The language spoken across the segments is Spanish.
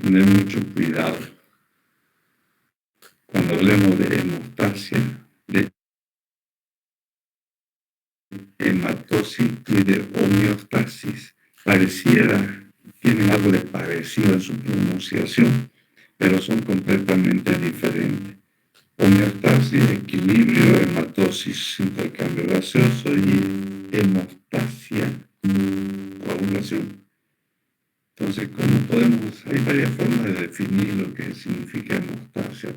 tener mucho cuidado cuando hablemos de hemostasia, de hematosis y de homeostasis. Tienen algo de parecido en su pronunciación, pero son completamente diferentes. Homeostasis, equilibrio; hematosis, intercambio gaseoso; y hemostasia, coagulación. Entonces, hay varias formas de definir lo que significa hemostasia,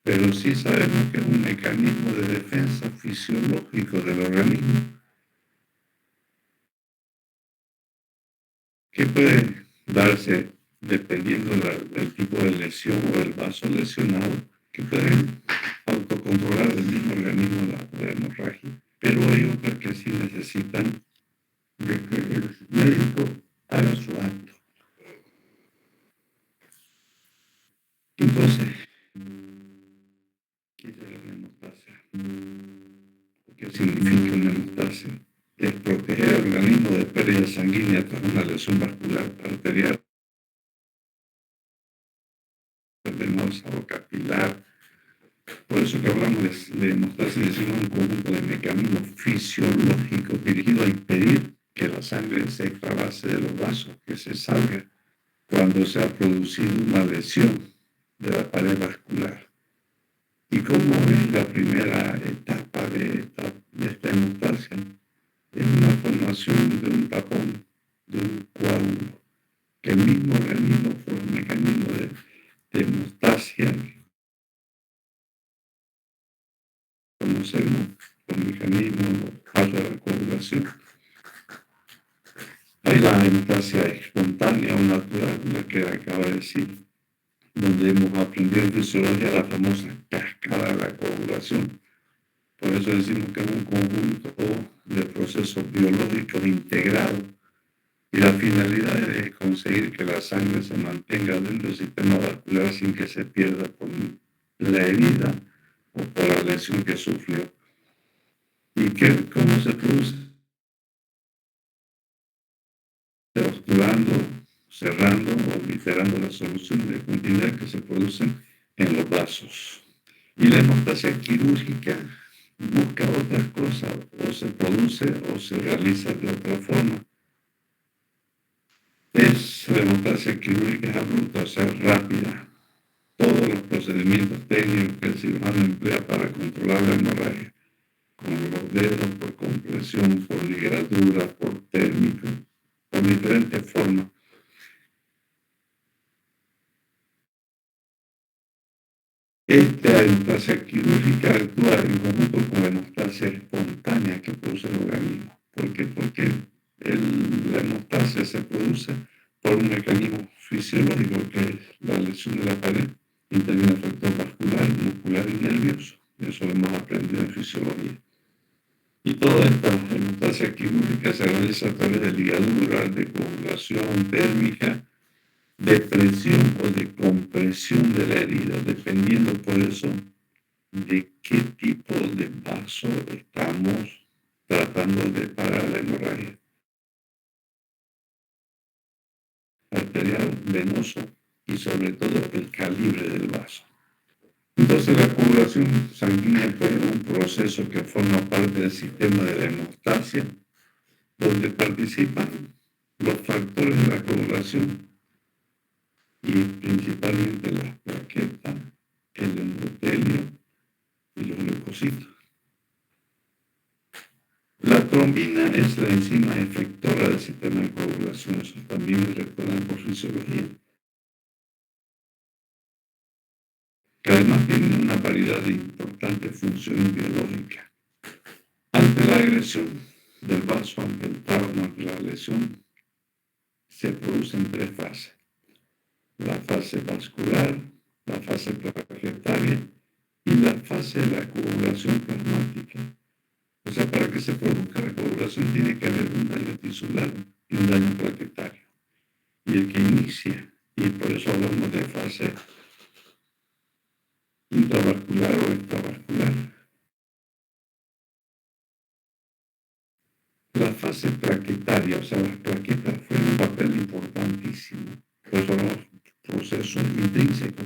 pero sí sabemos que es un mecanismo de defensa fisiológico del organismo que puede darse dependiendo del tipo de lesión o del vaso lesionado, que pueden autocontrolar el mismo organismo la hemorragia, pero hay otras que sí necesitan de que el médico haga su acto. Entonces, ¿qué es una hemostasia? ¿Qué significa una hemostasia? Es proteger al organismo de pérdida sanguínea tras una lesión vascular, arterial, venosa o capilar. Por eso que hablamos de hemostasia, decimos un conjunto de mecanismos fisiológicos dirigidos a impedir que la sangre se extravase de los vasos, que se salga cuando se ha producido una lesión de la pared vascular. ¿Y cómo es la primera etapa de esta hemostasia? Es una formación de un tapón, de un coágulo, que el mismo organismo, por un mecanismo de hemostasia, conocemos por mecanismo para la coagulación. Hay la hemostasia espontánea o natural, la que acaba de decir, donde hemos aprendido en fisiología la famosa cascada de la coagulación. Por eso decimos que es un conjunto de procesos biológicos integrados, y la finalidad es conseguir que la sangre se mantenga dentro del sistema vascular sin que se pierda por la herida o por la lesión que sufrió. ¿Y cómo se produce? Obturando, cerrando o liberando las soluciones de continuidad que se producen en los vasos. Y la hemostasia quirúrgica busca otras cosas, o se produce o se realiza de otra forma. La hemostasia quirúrgica es abrupta, o sea, rápida. Todos los procedimientos técnicos que el cirujano emplea para controlar la hemorragia, con los dedos, por compresión, por ligadura, por térmico, por diferentes formas. Esta hemostasia quirúrgica actúa en conjunto con la hemostasia espontánea que produce el organismo. ¿Por qué? Porque la hemostasia se produce por un mecanismo fisiológico, que es la lesión de la pared, interviene el factor vascular, muscular y nervioso. Eso lo hemos aprendido en fisiología. Y toda esta hemostasia quirúrgica se realiza a través de ligadura, de coagulación térmica, de presión o de compresión de la herida, dependiendo por eso de qué tipo de vaso estamos tratando de parar la hemorragia. Arterial, venoso y sobre todo el calibre del vaso. Entonces la coagulación sanguínea es un proceso que forma parte del sistema de la hemostasia, donde participan los factores de la coagulación y principalmente las plaquetas, el endotelio y los leucocitos. La trombina es la enzima efectora del sistema de coagulación, eso también me recuerdan por fisiología, que además tiene una variedad de importantes funciones biológicas. Ante la agresión del vaso, ante el trauma, ante la lesión, se producen tres fases: la fase vascular, la fase plaquetaria y la fase de la coagulación plasmática. O sea, para que se produzca la coagulación tiene que haber un daño tisular y un daño plaquetario. Y el que inicia, y por eso hablamos de fase intravascular o extravascular. La fase plaquetaria, o sea, las plaquetas, juegan un papel importantísimo. Por eso hablamos proceso intrínseco,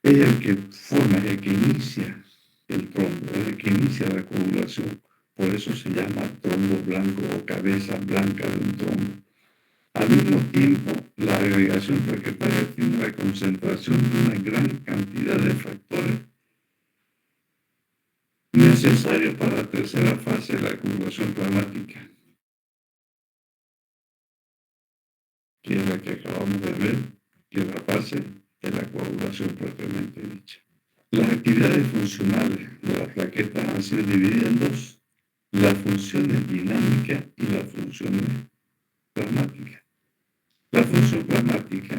es el que forma, el que inicia el trombo, es el que inicia la coagulación. Por eso se llama trombo blanco o cabeza blanca de un trombo. Al mismo tiempo, la agregación plaquetaria tiene la concentración de una gran cantidad de factores necesarios para la tercera fase de la coagulación plasmática, que es la que acabamos de ver, que es la fase de la coagulación propiamente dicha. Las actividades funcionales de las plaquetas han sido divididas en dos: las funciones dinámicas y las funciones plasmáticas. La función plasmática,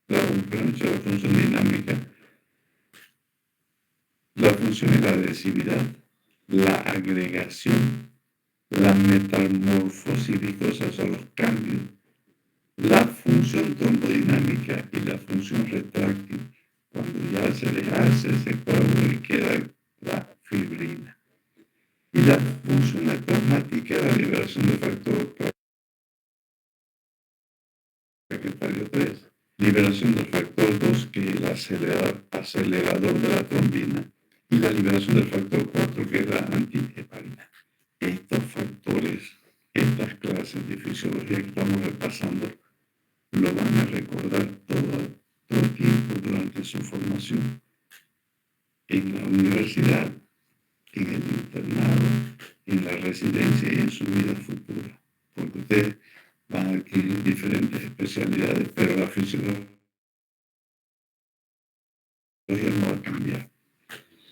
la función dinámica, la función es la adhesividad, la agregación, la metamorfosis viscosa, son los cambios, la función trombodinámica y la función retráctil, cuando ya se deshace ese coágulo y queda la fibrina. Y la función plasmática es la liberación del factor plaquetario 3, liberación del factor 2, que es el acelerador de la trombina, y la liberación del factor 4, que es la antiheparina. Estos factores, estas clases de fisiología que estamos repasando, lo van a recordar todo el tiempo durante su formación en la universidad, en el internado, en la residencia y en su vida futura, porque ustedes van a adquirir diferentes especialidades, pero la fisiología no va a cambiar.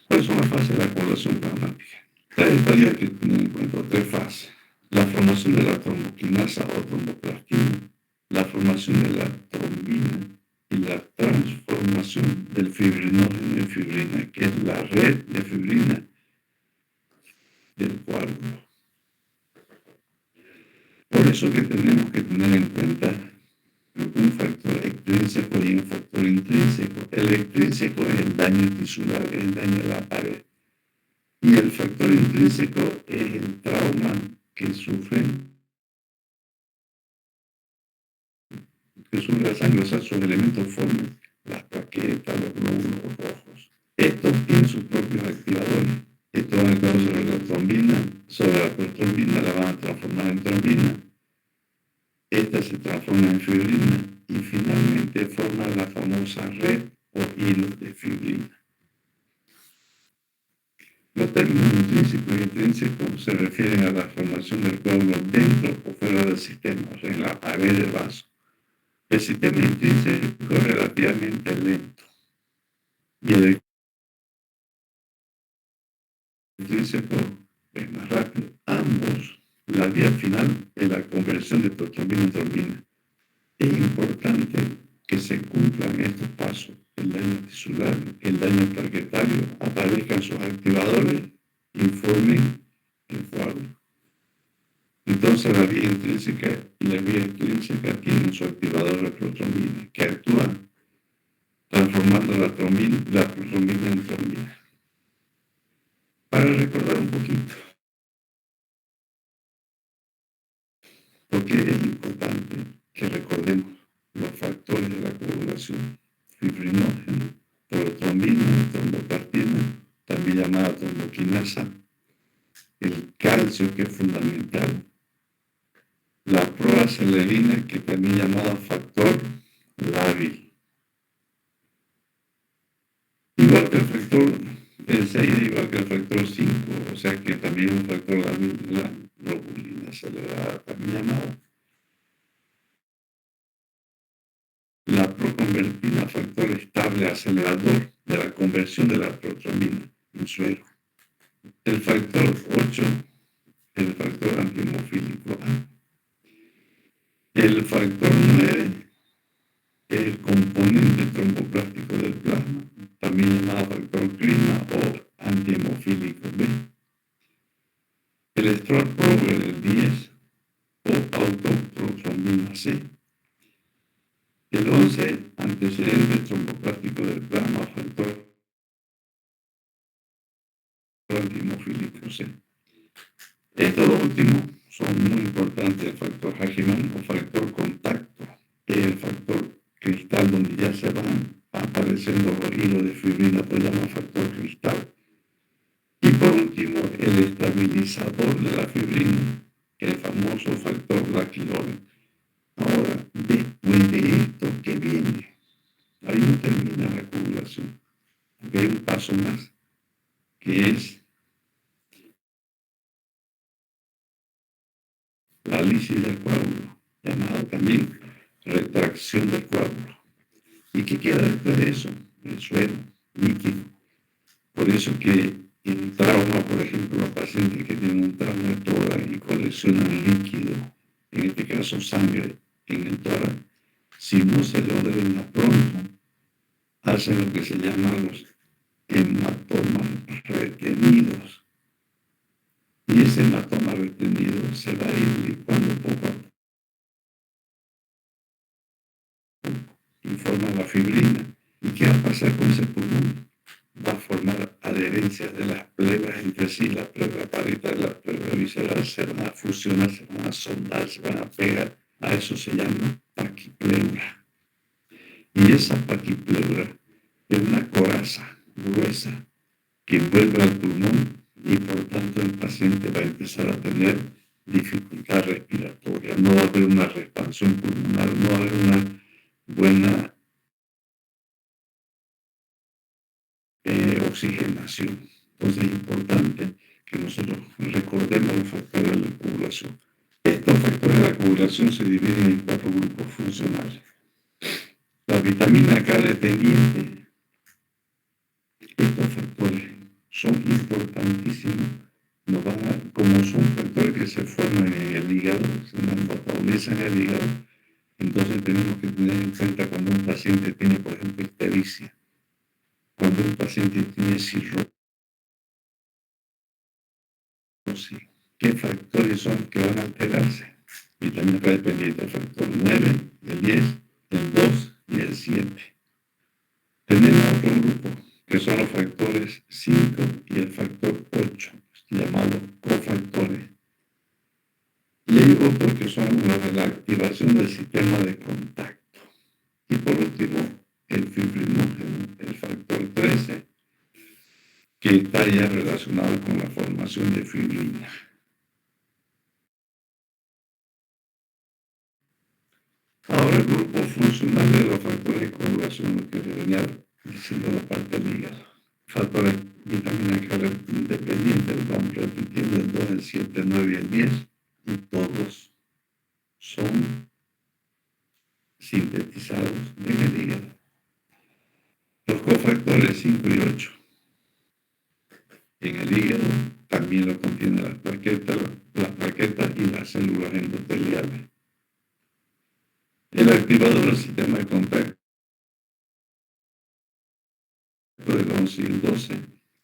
¿Cuáles son las fases de la coagulación plasmática? Estaría que tener en cuenta tres fases: la formación de la tromboquinasa o tromboplastina, la formación de la trombina y la transformación del fibrinógeno en fibrina, que es la red de fibrina del coágulo. Por eso que tenemos que tener en cuenta un factor extrínseco y un factor intrínseco. El extrínseco es el daño tisular, es el daño de la pared. Y el factor intrínseco es el trauma que sufre la sangre, o sea, sus elementos forman las plaquetas, los glóbulos rojos. Estos tienen sus propios activadores. Estos van a actuar sobre la trombina, sobre la protrombina, la van a transformar en trombina. Esta se transforma en fibrina y finalmente forma la famosa red o hilo de fibrina. Los términos intrínseco y intrínseco se refieren a la formación del coágulo dentro o fuera del sistema, o sea, en la pared del vaso. El sistema intrínseco es relativamente lento y el intrínseco es más rápido. Ambos, la vía final es la conversión de protrombina en trombina. Es importante que se cumplan estos pasos: el daño tisular, el daño plaquetario, aparezcan sus activadores y formen el coágulo. Entonces la vía intrínseca y la vía extrínseca tienen su activador de protrombina, que actúa transformando la protrombina en trombina. Para recordar un poquito, porque es importante que recordemos los factores de la coagulación: fibrinógeno, protrombina, tromboplastina, también llamada tromboquinasa, el calcio, que es fundamental, la proacelerina, que también llamada factor lábil, igual que el factor 6, igual que el factor 5, o sea que también es un factor lábil, la globulina acelerada, también llamada. La proconvertina, factor estable acelerador de la conversión de la protrombina en suero. El factor 8, el factor antihemofílico A. El factor 9 es el componente tromboplástico del plasma, también llamado factor clima o antihemofílico B. El Stroll Prober, el 10, o autoprotrombina C. El 11, antecedente tromboplástico del plasma, factor antihemofílico C. Estos dos últimos son muy importantes: el factor Hageman o factor contacto, es el factor cristal donde ya se van apareciendo los hilos de fibrina, pues llama factor cristal. Y por último, el estabilizador de la fibrina, el famoso factor laquilol. Ahora, después de esto, ¿qué viene? Ahí no termina la coagulación, porque hay un paso más, que es la lisis del coágulo, llamada también retracción del coágulo. ¿Y qué queda después de eso? El suero líquido. Por eso que en trauma, por ejemplo, los pacientes que tienen un trauma de tórax y coleccionan líquido, en este caso sangre, en el tórax, si no se lo drena pronto, hacen lo que se llama los hematomas retenidos. Y ese hematoma retenido se va a ir licuando poco a poco y forma la fibrina. ¿Y qué va a pasar con ese pulmón? Va a formar adherencias de las plebas entre sí, la plebra parietal y la plebra visceral se van a fusionar, se van a soldar, se van a pegar. A eso se llama paquipleura. Y esa paquipleura es una coraza gruesa que envuelve al pulmón y por tanto el paciente va a empezar a tener dificultad respiratoria, no va a haber una expansión pulmonar, no va a haber una buena oxigenación. Entonces es importante que nosotros recordemos los factores de la coagulación. Estos factores de la coagulación se dividen en 4 grupos funcionales. La vitamina K dependiente, estos factores son importantísimos. Como son factores que se forman en el hígado, se metabolizan en el hígado, entonces tenemos que tener en cuenta cuando un paciente tiene, por ejemplo, ictericia, cuando un paciente tiene cirrosis, ¿qué factores son que van a alterarse? Vitamina K dependiente, el factor 9, el 10, el 2 y el 7. Tenemos otro grupo, que son los factores 5 y el factor 8, llamados cofactores. Y hay otros que son los de la activación del sistema de contacto. Y por último, el fibrinógeno, el factor 13, que está ya relacionado con la formación de fibrina. Ahora el grupo funcional de los factores de coagulación, lo que venía diciendo la parte del hígado. Factores vitamina K dependientes, vamos repitiendo el 2, el 7, el 9 y el 10, y todos son sintetizados en el hígado. Los cofactores 5 y 8 en el hígado también lo contienen las plaquetas y las células endoteliales. El activador del sistema de contacto del 11 y el 12,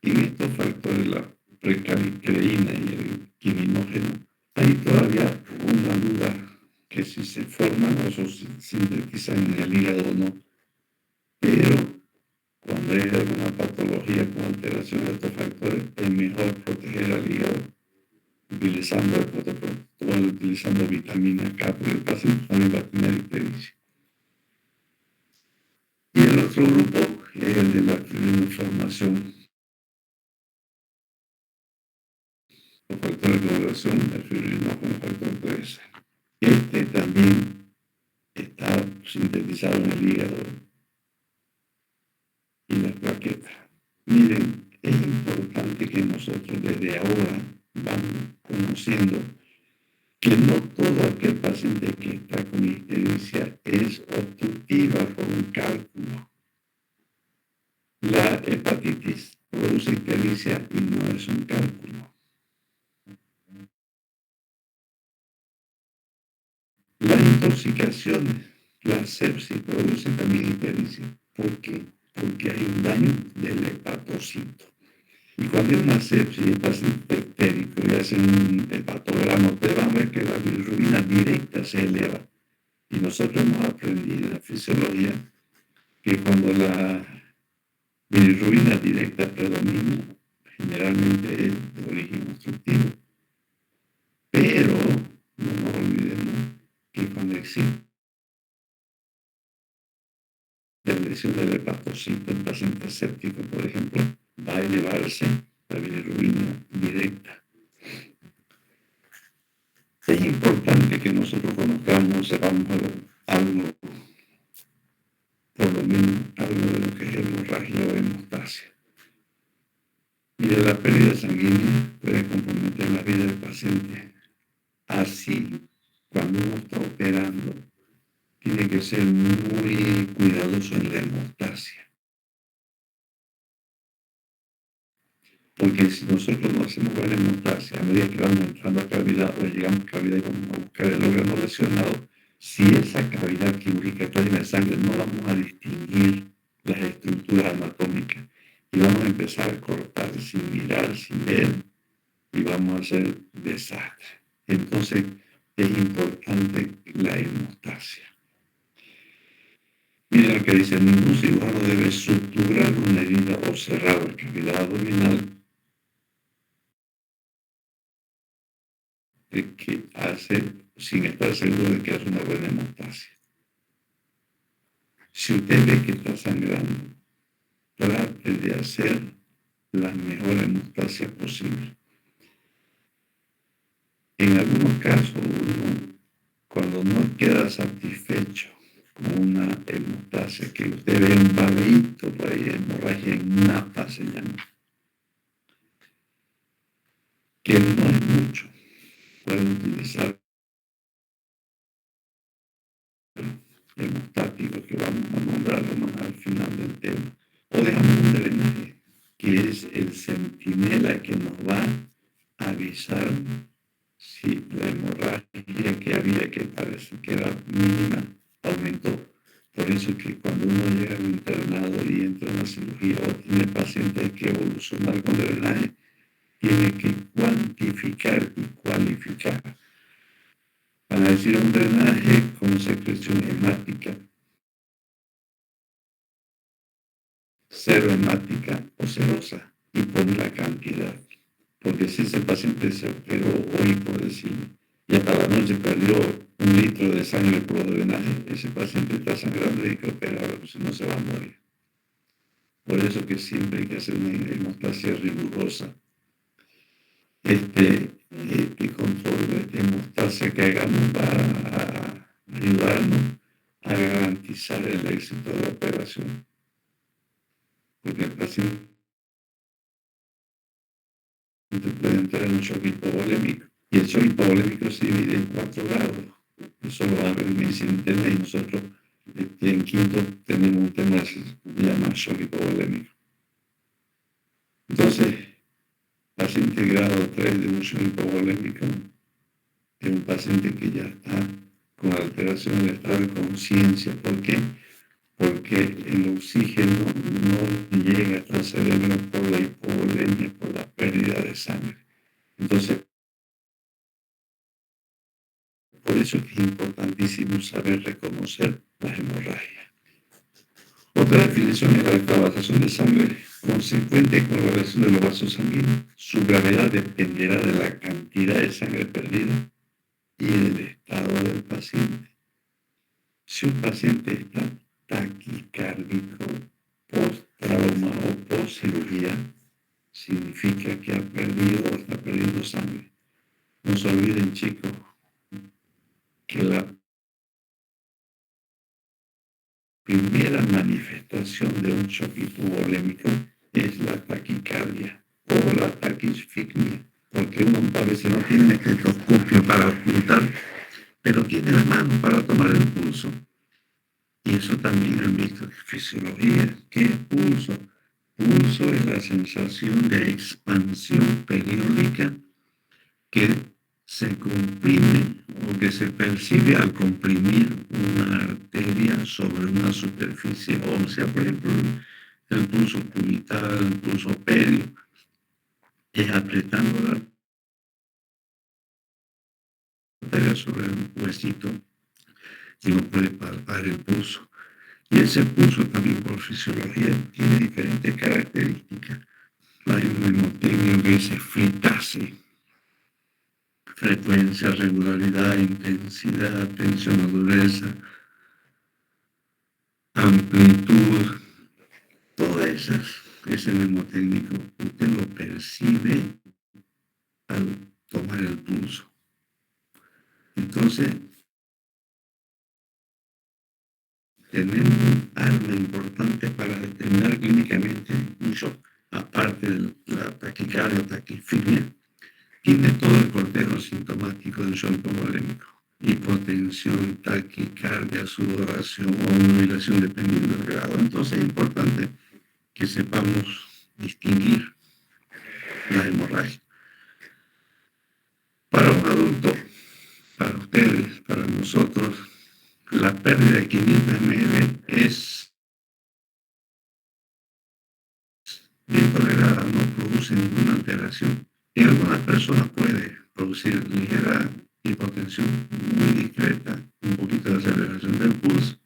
en estos factores, la precalcreína y el quiminógeno, hay todavía una duda que si se forman o se sintetizan en el hígado o no, pero cuando hay alguna patología con alteración de estos factores, es mejor proteger al hígado utilizando el protocolo, utilizando vitamina K, porque el paciente también va a tener ictericia. Y el otro grupo es el de la fibrinoformación. Los factores de coagulación, el fibrinógeno, el factor 13. Este también está sintetizado en el hígado y las plaquetas. Miren, es importante que nosotros desde ahora vamos conociendo que no todo aquel paciente que está con ictericia es obstructiva por un cálculo. La hepatitis produce ictericia y no es un cálculo. Las intoxicaciones, la sepsis produce también ictericia. ¿Por qué? Porque hay un daño del hepatocito. Y cuando hay una sepsis y el paciente ictérico y hacen un hepatograma, usted va a ver que la bilirrubina directa se eleva. Y nosotros hemos aprendido en la fisiología que cuando la bilirrubina directa predomina, generalmente es de origen obstructivo. Pero no nos olvidemos que cuando existe la lesión del hepatocito en paciente séptico, por ejemplo, va a elevarse la bilirrubina directa. Es importante que nosotros conozcamos, sepamos algo, por lo menos algo de lo que es hemorragia o hemostasia. Mire, la pérdida sanguínea puede comprometer la vida del paciente. Así, cuando uno está operando, tiene que ser muy cuidadoso en la hemostasia. Porque si nosotros no hacemos buena hemostasia, a medida que vamos entrando a cavidad o llegamos a cavidad y vamos a buscar el órgano lesionado, si esa cavidad quirúrgica está llena de sangre, no vamos a distinguir las estructuras anatómicas y vamos a empezar a cortar sin mirar, sin ver, y vamos a hacer desastre. Entonces, es importante la hemostasia. Miren lo que dice: ningún cirujano debe suturar una herida o cerrar la cavidad abdominal de que hace, sin estar seguro de que hace una buena hemostasia. Si usted ve que está sangrando, trate de hacer la mejor hemostasia posible. En algunos casos, uno, cuando no queda satisfecho con una hemostasia, que usted ve un babeíto por ahí, hemorragia innata se llama, que no es mucho, puede utilizar hemostáticos que vamos a nombrarlo más al final del tema, o dejamos un drenaje, que es el centinela que nos va a avisar si la hemorragia que había, que parece que era mínima, aumentó. Por eso es que cuando uno llega al internado y entra en la cirugía o tiene pacientes que evolucionar con drenaje, tiene que cuantificar y cualificar. Van a decir un drenaje con secreción hemática, cero hemática o serosa, y poner la cantidad. Porque si ese paciente se operó hoy, por decirlo, y hasta la noche perdió 1 litro de sangre por drenaje, ese paciente está sangrando y hay que operarlo, pues si no se va a morir. Por eso que siempre hay que hacer una hemostasia rigurosa. Este control de hemostasia que hagamos va a ayudarnos a garantizar el éxito de la operación. Porque el paciente puede entrar en un shock hipovolémico. Y el shock hipovolémico se divide en 4 grados. Eso lo va a ver en medicina interna, y nosotros en quinto tenemos un tema que se llama shock hipovolémico. Entonces, paciente grado 3 de un shock hipovolémico es un paciente que ya está con alteración del estado de conciencia. ¿Por qué? Porque el oxígeno no llega hasta el cerebro por la hipovolemia, por la pérdida de sangre. Entonces, por eso es importantísimo saber reconocer las hemorragias. Otra definición es la extravasación de sangre consecuente con la relación de los vasos sanguíneos. Su gravedad dependerá de la cantidad de sangre perdida y del estado del paciente. Si un paciente está taquicárdico, post-trauma o post-cirugía, significa que ha perdido o está perdiendo sangre. No se olviden, chicos, que la primera manifestación de un shock hipovolémico es la taquicardia o la taquisfigmia, porque uno a veces no tiene estetoscopio para apuntar, pero tiene la mano para tomar el pulso. Y eso también han visto en fisiología. ¿Qué es pulso? Pulso es la sensación de expansión periódica que se comprime o que se percibe al comprimir una arteria sobre una superficie ósea, por ejemplo, el pulso cubital, el pulso perio, es apretando la arteria sobre un huesito y uno puede palpar el pulso. Y ese pulso también por fisiología tiene diferentes características. Hay un mnemotecnio que dice fritase: frecuencia, regularidad, intensidad, tensión o dureza, amplitud, todas ese mnemotécnico, usted lo percibe al tomar el pulso. Entonces, tenemos un arma importante para determinar clínicamente un shock, aparte de la taquicardia o taquifimia, tiene todo el cortejo sintomático del shock hipovolémico. Hipotensión, taquicardia, sudoración o nubilación dependiendo del grado. Entonces es importante que sepamos distinguir la hemorragia. Para un adulto, para ustedes, para nosotros, la pérdida de 500 ml es bien tolerada, no produce ninguna alteración. En algunas personas puede producir ligera hipotensión muy discreta, un poquito de aceleración del pulso,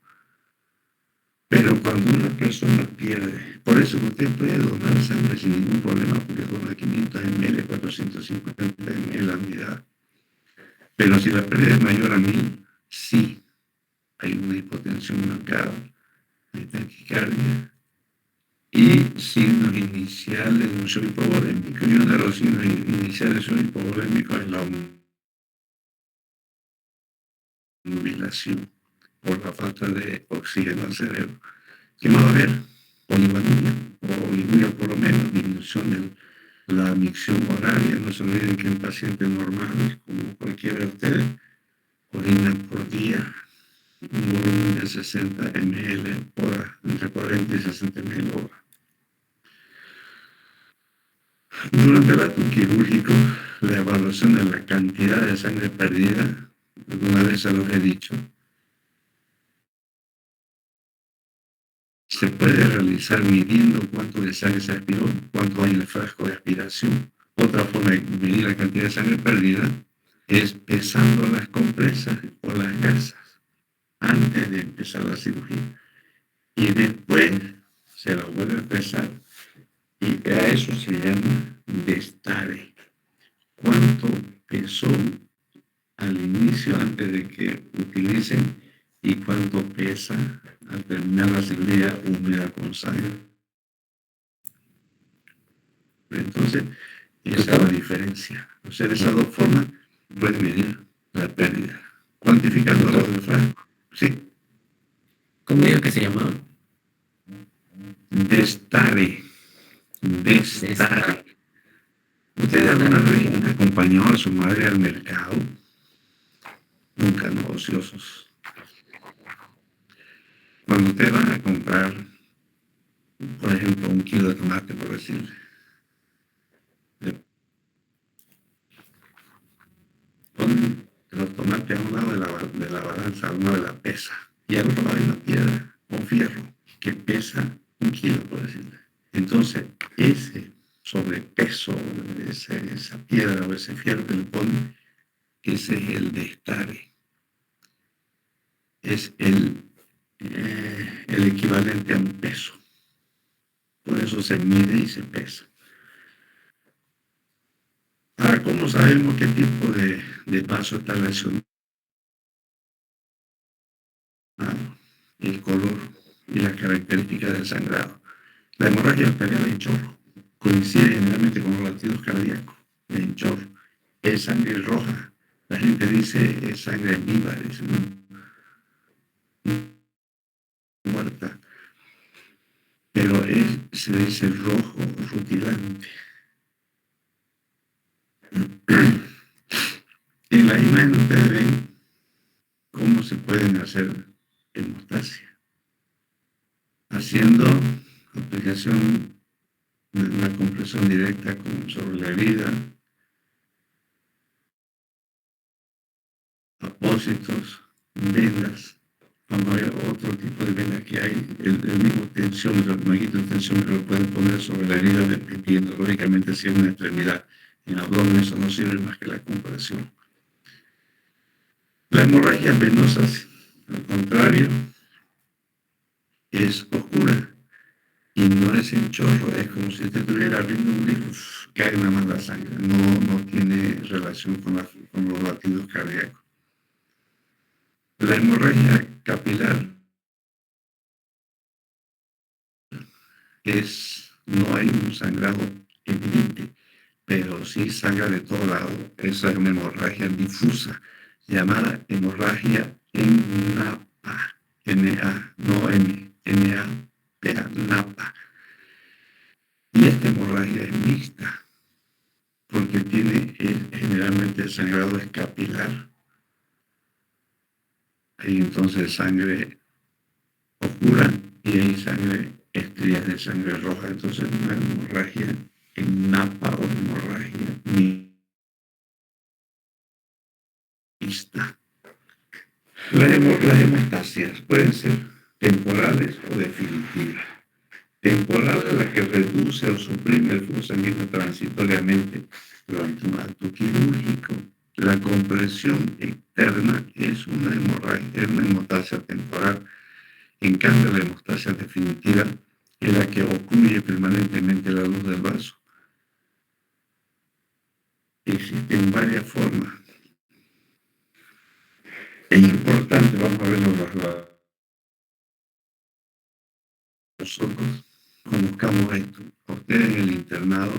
pero cuando una persona pierde, por eso usted puede donar sangre sin ningún problema, porque dona 500 ml, 450 ml la unidad. Pero si la pérdida es mayor a 1000, sí, hay una hipotensión marcada, hay taquicardia y signos iniciales de un shock hipovolémico. Y uno de los signos iniciales de shock hipovolémico es la nubilación por la falta de oxígeno al cerebro. ¿Qué va a haber? Oligonuria por lo menos, disminución de la micción horaria. No se olviden que en pacientes normales, como cualquiera de ustedes, orina por día, un volumen de 60 ml hora, entre 40 y 60 ml hora. Durante el acto quirúrgico, la evaluación de la cantidad de sangre perdida, alguna vez se los he dicho, se puede realizar midiendo cuánto de sangre se aspiró, cuánto hay en el frasco de aspiración. Otra forma de medir la cantidad de sangre perdida es pesando las compresas o las gasas antes de empezar la cirugía. Y después se la vuelve a pesar. Y a eso se llama destare. ¿Cuánto pesó al inicio antes de que utilicen y cuánto pesa al terminar la cirugía húmeda con sangre? Entonces, esa es la diferencia. O sea, de esas dos formas pueden medir la pérdida. Cuantificando lo del frasco. Sí. ¿Cómo digo que se llamaba? Destare. Destare. ¿Usted alguna vez acompañó a su madre al mercado? Nunca, no, ociosos. Cuando usted va a comprar, por ejemplo, 1 kilo de tomate, por decirle, ponen los tomates a un lado de la balanza, a un lado de la pesa, y al otro lado hay una piedra o fierro que pesa 1 kilo, por decirle. Entonces, ese sobrepeso, esa piedra o ese fierro que le ponen, ese es el destare. Es el equivalente a un peso. Por eso se mide y se pesa. Ahora, ¿cómo sabemos qué tipo de vaso está lesionado? El color y las características del sangrado. La hemorragia arterial en chorro coincide generalmente con los latidos cardíacos en chorro. Es sangre roja. La gente dice es sangre viva, dice, ¿no? Muerta. Pero se dice rojo, rutilante. En la imagen ustedes ven cómo se pueden hacer hemostasia. Haciendo aplicación de una compresión directa sobre la herida, apósitos, vendas. Vamos a ver otro tipo de venda que hay, el mismo tensiómetro, el magnito de tensiómetro lo pueden poner sobre la herida dependiendo, lógicamente, si es una extremidad. En el abdomen eso no sirve más que la compresión. La hemorragia venosa, al contrario, es oscura y no es en chorro, es como si usted estuviera abriendo un libro, cae una mala sangre, no tiene relación con los latidos cardíacos. La hemorragia capilar no hay un sangrado evidente, pero sí sangra de todo lado. Esa es una hemorragia difusa, llamada hemorragia en napa, N-A, no M, N-A-P-A, napa. Y esta hemorragia es mixta, porque tiene generalmente el sangrado es capilar. Hay entonces sangre oscura y hay estrías de sangre roja. Entonces una hemorragia en napa o hemorragia mixta. Las hemostasias pueden ser temporales o definitivas. Temporal es la que reduce o suprime el flujo sanguíneo transitoriamente durante un acto quirúrgico. La compresión externa es una hemostasia temporal. En cambio, la hemostasia definitiva es la que ocluye permanentemente la luz del vaso. Existen varias formas. Es importante, vamos a ver nosotros conozcamos esto. Ustedes en el internado,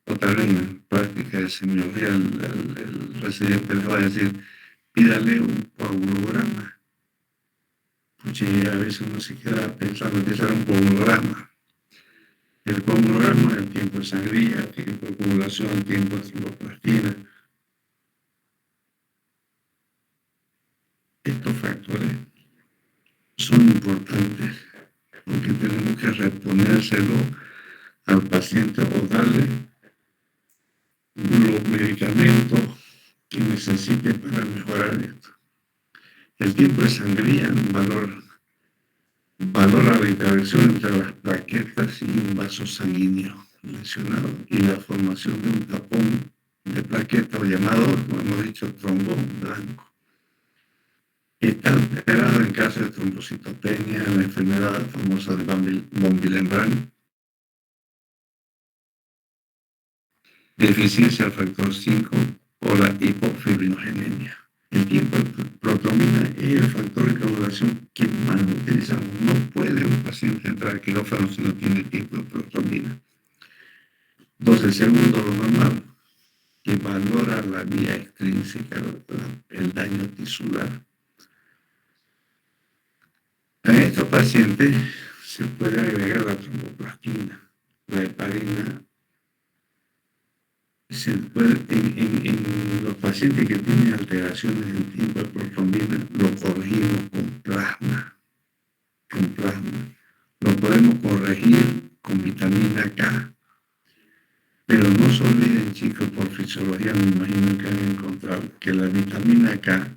o tal vez en práctica de semiología, el residente les va a decir, pídale un coagulograma. Pues a veces uno se queda pensando que será un coagulograma. El coagulograma es el tiempo de sangría, el tiempo de coagulación, el tiempo de tromboplastina. Estos factores son importantes porque tenemos que reponérselo al paciente o darle los medicamentos que necesite para mejorar esto. El tiempo de sangría valora la interacción entre las plaquetas y un vaso sanguíneo lesionado y la formación de un tapón de plaqueta o llamado, como hemos dicho, trombón blanco. Está alterado en caso de trombocitopenia, la enfermedad famosa de von Willebrand, deficiencia del factor 5 o la hipofibrinogenia. El tiempo de protrombina es el factor de coagulación que más utilizamos. No puede un paciente entrar al quirófano si no tiene tiempo de protrombina. Entonces, segundo, lo normal, que valora la vía extrínseca, el daño tisular. A estos pacientes se puede agregar la tromboplastina, la heparina. Se puede, en los pacientes que tienen alteraciones en el tiempo de protrombina, lo corregimos con plasma. Lo podemos corregir con vitamina K. Pero no se olviden, chicos, por fisiología me imagino que han encontrado que la vitamina K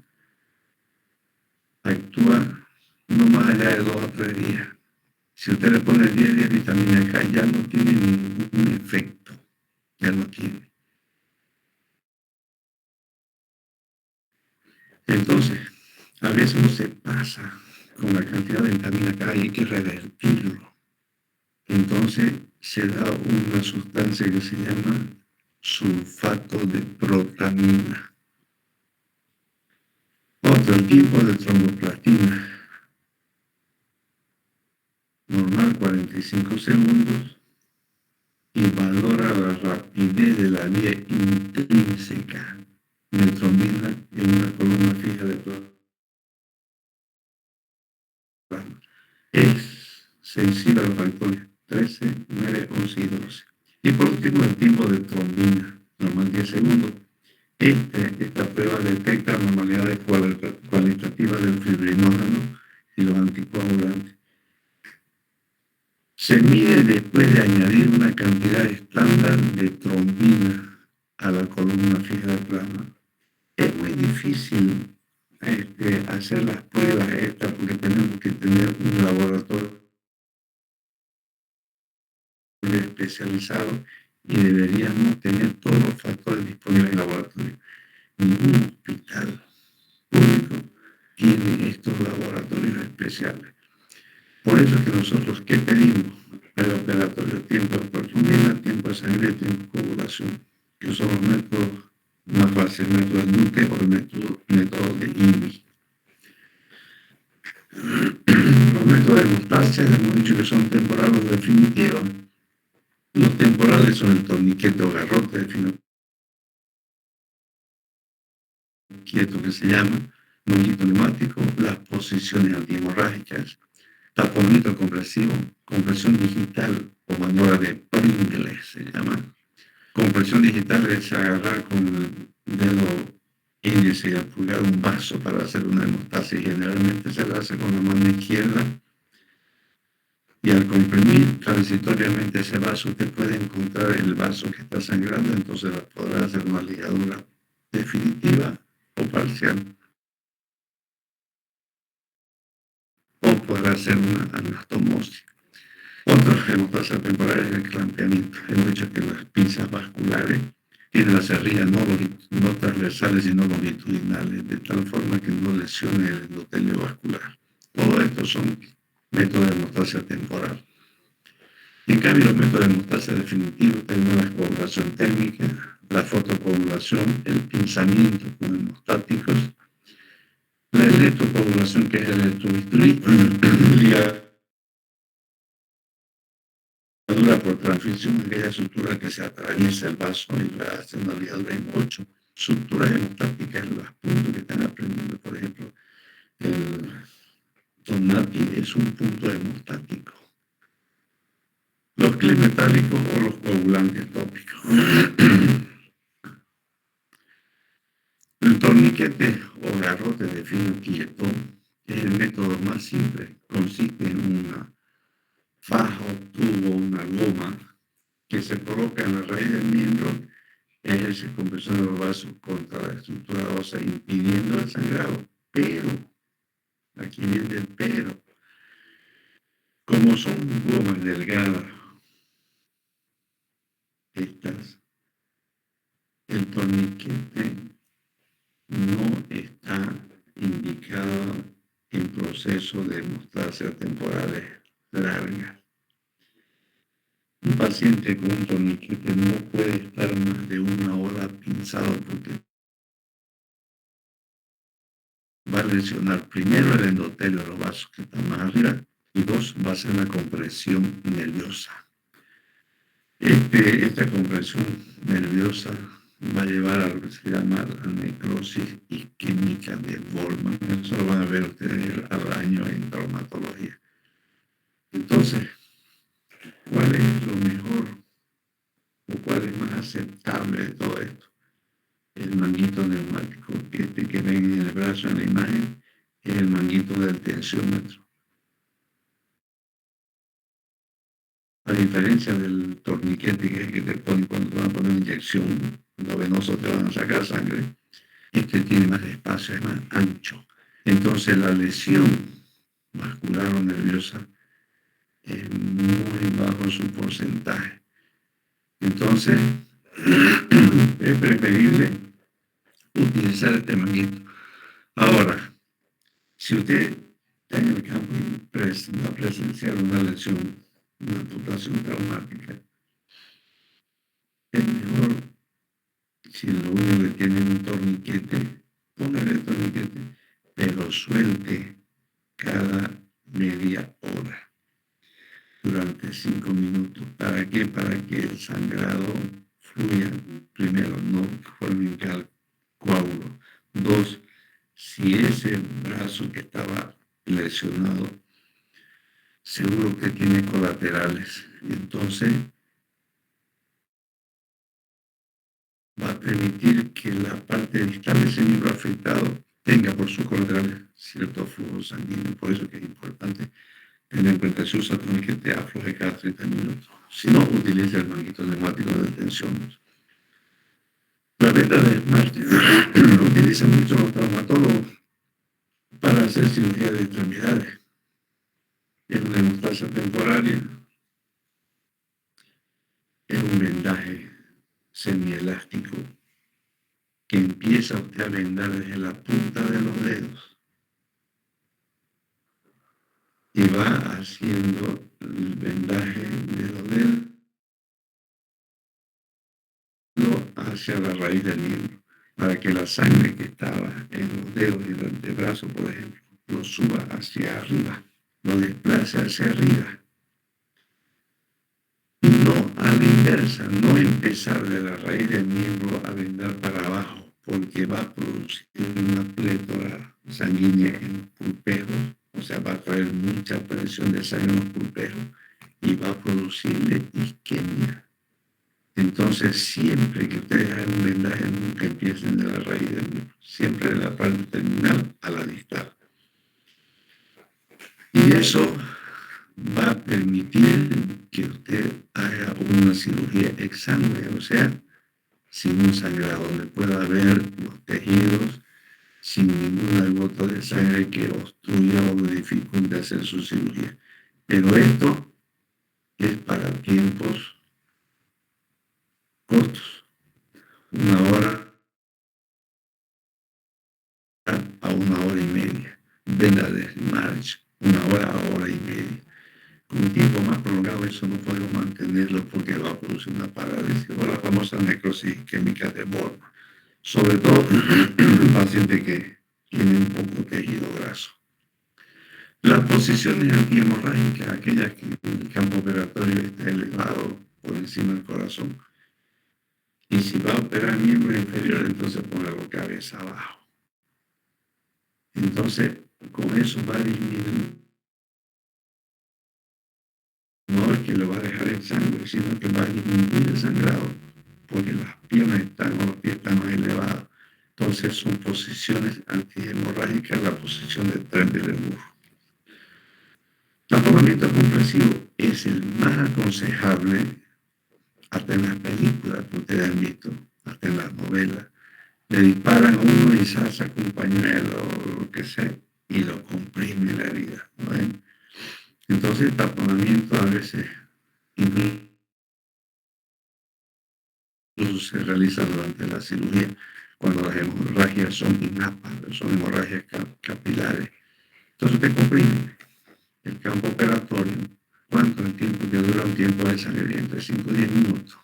actúa no más allá de 2 o 3 días. Si usted le pone 10 días de vitamina K, ya no tiene ningún efecto. Ya no tiene. Entonces, a veces uno se pasa con la cantidad de vitamina K y hay que revertirlo. Entonces, se da una sustancia que se llama sulfato de protamina. Otro tipo de tromboplastina. Normal 45 segundos y valora la rapidez de la vía intrínseca de trombina en una columna fija de plasma. Es sensible a los factores 13, 9, 11 y 12. Y por último, el tiempo de trombina, normal 10 segundos. Esta prueba detecta anormalidades cualitativas del fibrinógeno y los anticoagulantes. Se mide después de añadir una cantidad estándar de trombina a la columna fija de plasma. Es muy difícil hacer las pruebas estas porque tenemos que tener un laboratorio especializado y deberíamos tener todos los factores disponibles en el laboratorio. Ningún hospital público tiene estos laboratorios especiales. Por eso es que nosotros, ¿qué pedimos? El operatorio, tiempo de protrombina, tiempo de sangre, tiempo de coagulación, que son los métodos más fáciles, el método de Duque o el método de INVI. Los métodos de hemostasia, hemos dicho que que son temporales o definitivos. Los temporales son el torniquete o garrote definido quieto que se llama, manguito neumático, las posiciones antihemorrágicas, taponito compresivo, compresión digital o maniobra de Pringle se llama. Compresión digital es agarrar con el dedo índice y el pulgar un vaso para hacer una hemostasis. Generalmente se lo hace con la mano izquierda. Y al comprimir transitoriamente ese vaso, usted puede encontrar el vaso que está sangrando, entonces podrá hacer una ligadura definitiva o parcial. O podrá hacer una anastomosis. Otra hemostasia temporal es el clampeamiento. Hemos dicho que las pinzas vasculares tienen las cerrillas no transversales sino longitudinales, de tal forma que no lesione el endotelio vascular. Todo esto son métodos de hemostasia temporal. En cambio, los métodos de hemostasia definitivos tenemos la coagulación térmica, la fotocoagulación, el pinzamiento con hemostáticos, la electrocoagulación, que es el electrobisturí, ligadura por transfusión, aquella sutura que se atraviesa el vaso y la hace una ligadura en 8 suturas hemostáticas, los puntos que están aprendiendo, por ejemplo, el Donati es un punto hemostático. Los clips metálicos o los coagulantes tópicos. El torniquete o garrote de fino quieto es el método más simple. Consiste en una faja o tubo, una goma que se coloca en la raíz del miembro, ejerce compresión de los vasos contra la estructura ósea, impidiendo el sangrado. Pero, aquí viene el pero, como son gomas delgadas, el torniquete no está indicado en proceso de hemostasia temporales largas. Un paciente con un torniquete no puede estar más de 1 hora pinzado porque va a lesionar primero el endotelio de los vasos que están más arriba y 2, va a ser una compresión nerviosa. Esta compresión nerviosa va a llevar a lo que se llama la necrosis isquémica de Volkmann. Eso lo van a ver ustedes al año en traumatología. Entonces, ¿cuál es lo mejor o cuál es más aceptable de todo esto? El manguito neumático, que ven en el brazo en la imagen, es el manguito del tensiómetro. A diferencia del torniquete, que es el que te ponen cuando te van a poner una inyección, los venosos te van a sacar sangre, tiene más espacio, es más ancho. Entonces la lesión vascular o nerviosa es muy bajo su porcentaje. Entonces, es preferible utilizar este manguito. Ahora, si usted está en el campo y va a presenciar una lesión, una amputación traumática, es mejor, si lo único que tiene es un torniquete, póngale el torniquete, pero suelte cada media hora durante 5 minutos. ¿Para qué? Para que el sangrado fluya. Primero, no forme coágulo. 2, si ese brazo que estaba lesionado, seguro que tiene colaterales, entonces va a permitir que la parte distal de ese miembro afectado tenga por sus colaterales cierto flujo sanguíneo. Por eso que es importante tener en cuenta, si usa torniquete, afloje cada 30 minutos. Si no, utiliza el manguito neumático de tensión. La venda de Martin lo utilizan mucho los traumatólogos para hacer cirugía de extremidades. Es una hemostasia temporaria, es un vendaje semielástico que empieza usted a vendar desde la punta de los dedos y va haciendo el vendaje de los dedos hacia la raíz del miembro, para que la sangre que estaba en los dedos y el antebrazo, por ejemplo, lo suba hacia arriba, lo desplace hacia arriba. inversa, no empezar de la raíz del miembro a vendar para abajo, porque va a producir una plétora sanguínea en los pulpejos, o sea, va a traer mucha presión de sangre en los pulpejos y va a producirle isquemia. Entonces, siempre que ustedes hagan un vendaje, nunca empiecen de la raíz del miembro, siempre de la parte terminal a la distal. Y eso va a permitir que usted haga una cirugía exsangue, o sea, sin un sangrado, donde pueda ver los tejidos sin ningún gota de sangre que obstruya o le dificulte hacer su cirugía. Pero esto es para tiempos cortos, 1 hora a 1 hora y media. Venda de March, 1 hora a 1 hora y media. Con un tiempo más prolongado eso no podemos mantenerlo porque va a producir una parálisis o la famosa necrosis isquémica de Bohr, sobre todo en pacientes que tienen poco tejido graso. Las posiciones antihemorrágicas, aquellas que el campo operatorio está elevado por encima del corazón, y si va a operar miembro inferior, entonces póngalo cabeza abajo. Entonces, con eso va a disminuir. No es que lo va a dejar en sangre, sino que va a disminuir el sangrado, porque las piernas están o los pies están más elevados. Entonces son posiciones antihemorrágicas, la posición de tren del burro. El taponamiento compresivo es el más aconsejable, hasta en las películas que ustedes han visto, hasta en las novelas. Le disparan a uno y se hace con pañuelo o lo que sea, y lo comprime la herida, ¿no? Entonces el taponamiento a veces incluso se realiza durante la cirugía, cuando las hemorragias son innapas, son hemorragias capilares. Entonces usted comprime el campo operatorio. ¿Cuánto? El tiempo que dura un tiempo de sangre, entre 5 y 10 minutos.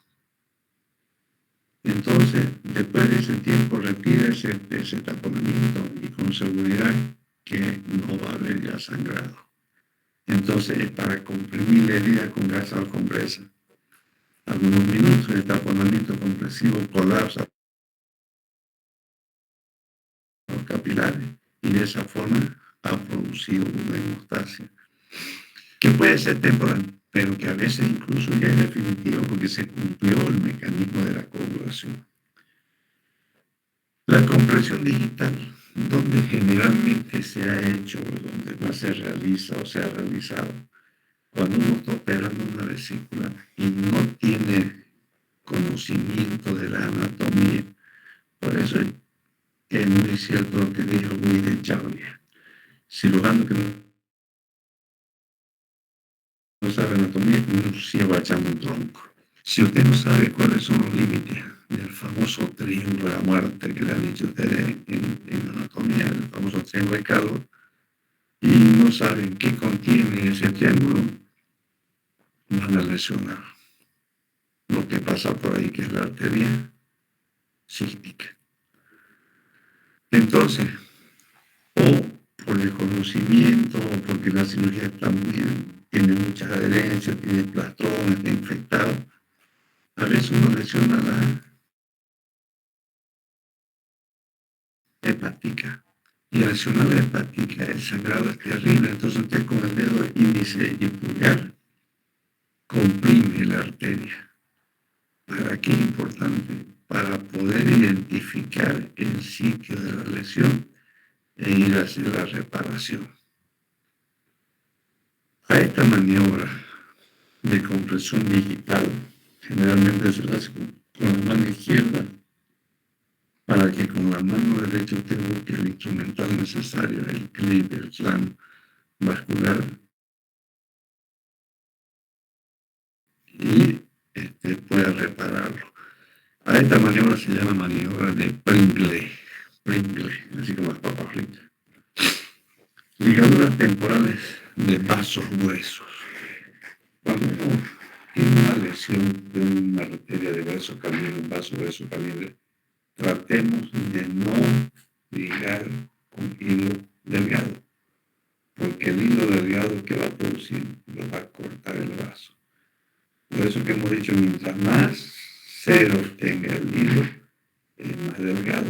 Entonces, después de ese tiempo, retira ese taponamiento y con seguridad que no va a haber ya sangrado. Entonces, es para comprimir la herida con gasa o compresa. Algunos minutos, el taponamiento compresivo colapsa los capilares y de esa forma ha producido una hemostasia que puede ser temporal, pero que a veces incluso ya es definitivo porque se cumplió el mecanismo de la coagulación. La compresión digital, donde generalmente se ha hecho, donde más se realiza o se ha realizado, cuando uno está operando una vesícula y no tiene conocimiento de la anatomía, por eso es muy cierto lo que dijo William Charlier, cirujano que no sabe anatomía es como un ciego echando un tronco. Si usted no sabe cuáles son los límites del famoso triángulo de la muerte que le han dicho ustedes en anatomía, el famoso triángulo de Calvo, y no saben qué contiene ese triángulo, van a lesionar lo que pasa por ahí, que es la arteria cística. Entonces, o por el conocimiento, o porque la cirugía también tiene muchas adherencias, tiene plastrón, está infectado, a veces uno lesiona la hepática. Y al lesionar la hepática, el sangrado es terrible. Entonces usted con el dedo índice y pulgar comprime la arteria. ¿Para qué es importante? Para poder identificar el sitio de la lesión e ir a hacer la reparación. A esta maniobra de compresión digital generalmente se la hace con la mano izquierda, para que con la mano derecha usted busque el instrumental necesario, el clip, el clamp vascular, y pueda repararlo. A esta maniobra se llama maniobra de Pringle, así como las papas fritas. Ligaduras temporales de vasos gruesos. Cuando uno tiene una lesión de una arteria de grueso calibre, un vaso grueso calibre, tratemos de no ligar con hilo delgado, porque el hilo delgado que va a producir lo va a cortar el vaso. Por eso que hemos dicho, mientras más ceros tenga el hilo, es más delgado.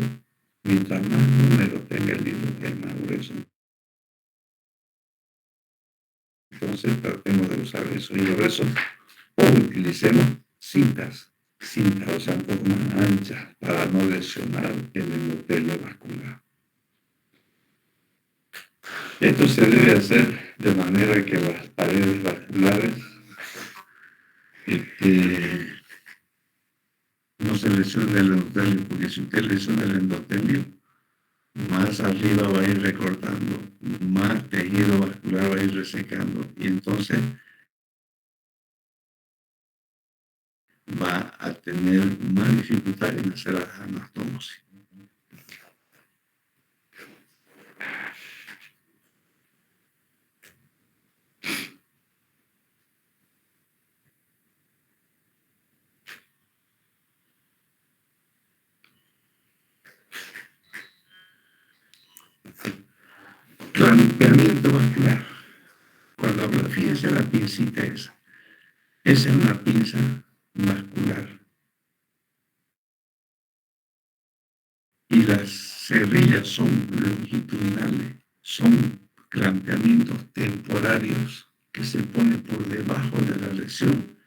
Mientras más números tenga el hilo, es más grueso. Entonces tratemos de usar esos hilos gruesos o utilicemos cintas, o sea, un poco más anchas para no lesionar el endotelio vascular. Esto se debe hacer de manera que las paredes vasculares no se lesione el endotelio, porque si usted lesiona el endotelio, más arriba va a ir recortando, más tejido vascular va a ir resecando y entonces va a tener más dificultad en hacer la anastomosis. Clampeamiento vascular. Cuando hablo, fíjense la pincita esa. Esa es una pinza vascular. Y las cerrillas son longitudinales. Son clampeamientos temporarios que se ponen por debajo de la lesión,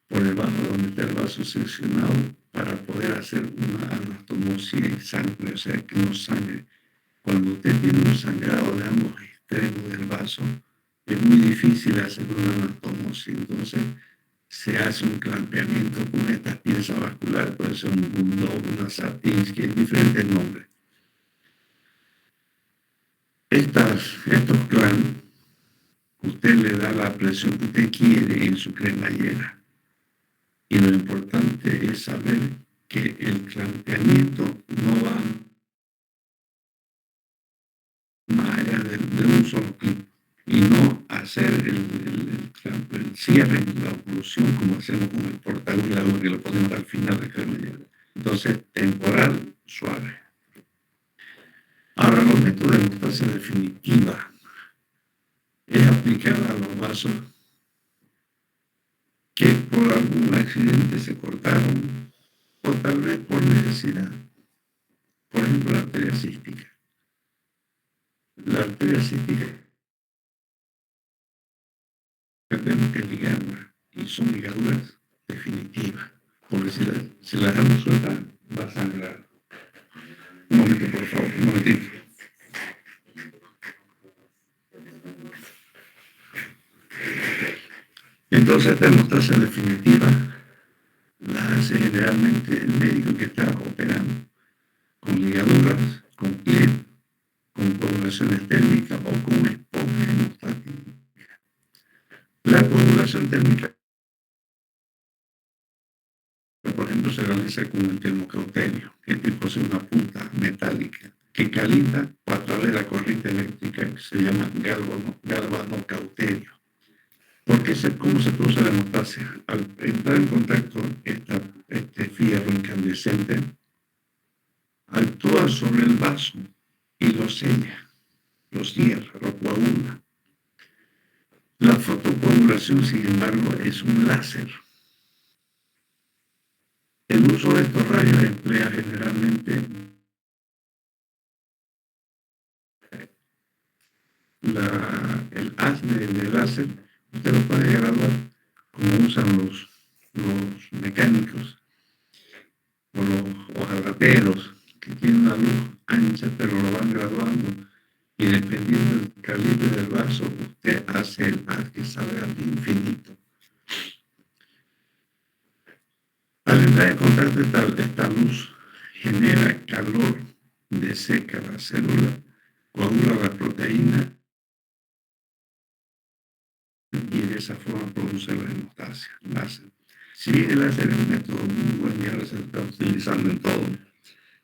por debajo de donde está el vaso seccionado, para poder hacer una anastomosis de sangre, o sea, que no sangre. Cuando usted tiene un sangrado de ambos extremos del vaso, es muy difícil hacer una anastomosis. Entonces, se hace un clampeamiento con estas piezas vasculares, puede ser un bulldog, una Sapiensky, hay diferentes nombres. Estos clamps, usted le da la presión que usted quiere en su cremallera. Y lo importante es saber que el clampeamiento no va más allá de un solo clip y no hacer el cierre, la oclusión, como hacemos con el portaguilador que lo ponemos al final de cremallera. Entonces, temporal, suave. Ahora, los métodos de hemostasia definitiva es aplicar a los vasos que por algún accidente se cortaron o tal vez por necesidad. Por ejemplo, la arteria cística. La arteria cística tenemos que ligarla y son ligaduras definitivas, porque si la dejamos suelta va a sangrar. Un momento, por favor, un momentito. Entonces, esta hemostasia definitiva la hace generalmente el médico que está operando, con ligaduras, con clip, con coagulaciones térmicas o con esponja hemostática. La coagulación térmica, por ejemplo, se realiza con el termocauterio, que posee una punta metálica que calienta a través de la corriente eléctrica que se llama galvanocauterio. ¿Cómo se produce la hemostasia? Al entrar en contacto este fierro incandescente, actúa sobre el vaso y lo sella, lo cierra, lo coagula. La fotocoagulación, sin embargo, es un láser. El uso de estos rayos emplea generalmente el haz de láser. Usted lo puede graduar como usan los mecánicos o los hojalateros, que tienen una luz ancha, pero lo van graduando. Y dependiendo del calibre del vaso, usted hace el haz que salga de infinito. Al entrar en contacto esta luz genera calor, deseca la célula, coagula la proteína y de esa forma produce la hemostasia, láser. Si bien el láser es un método muy bueno y ahora se está utilizando en todo,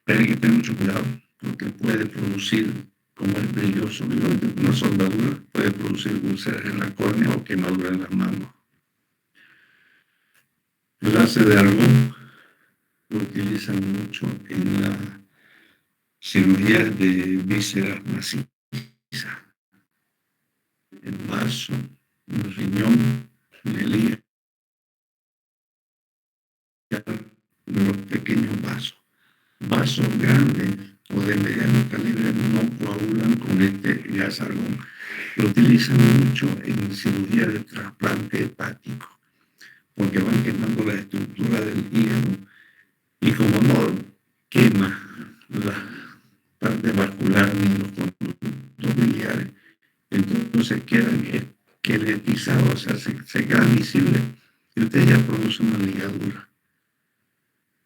pero hay que tener mucho cuidado porque puede producir, como es brilloso, una soldadura, puede producir úlceras en la córnea o quemadura en las manos. El láser de argón lo utilizan mucho en la cirugía de vísceras macizas, el vaso, el riñón, el hígado. de los pequeños vasos. Vasos grandes o de mediano calibre no coagulan con este gas argón. Lo utilizan mucho en cirugía de trasplante hepático, porque van quemando la estructura del hígado y como no quema la parte vascular ni los conductos biliares, entonces quedan esqueletizados, o sea, se quedan visibles y usted ya produce una ligadura.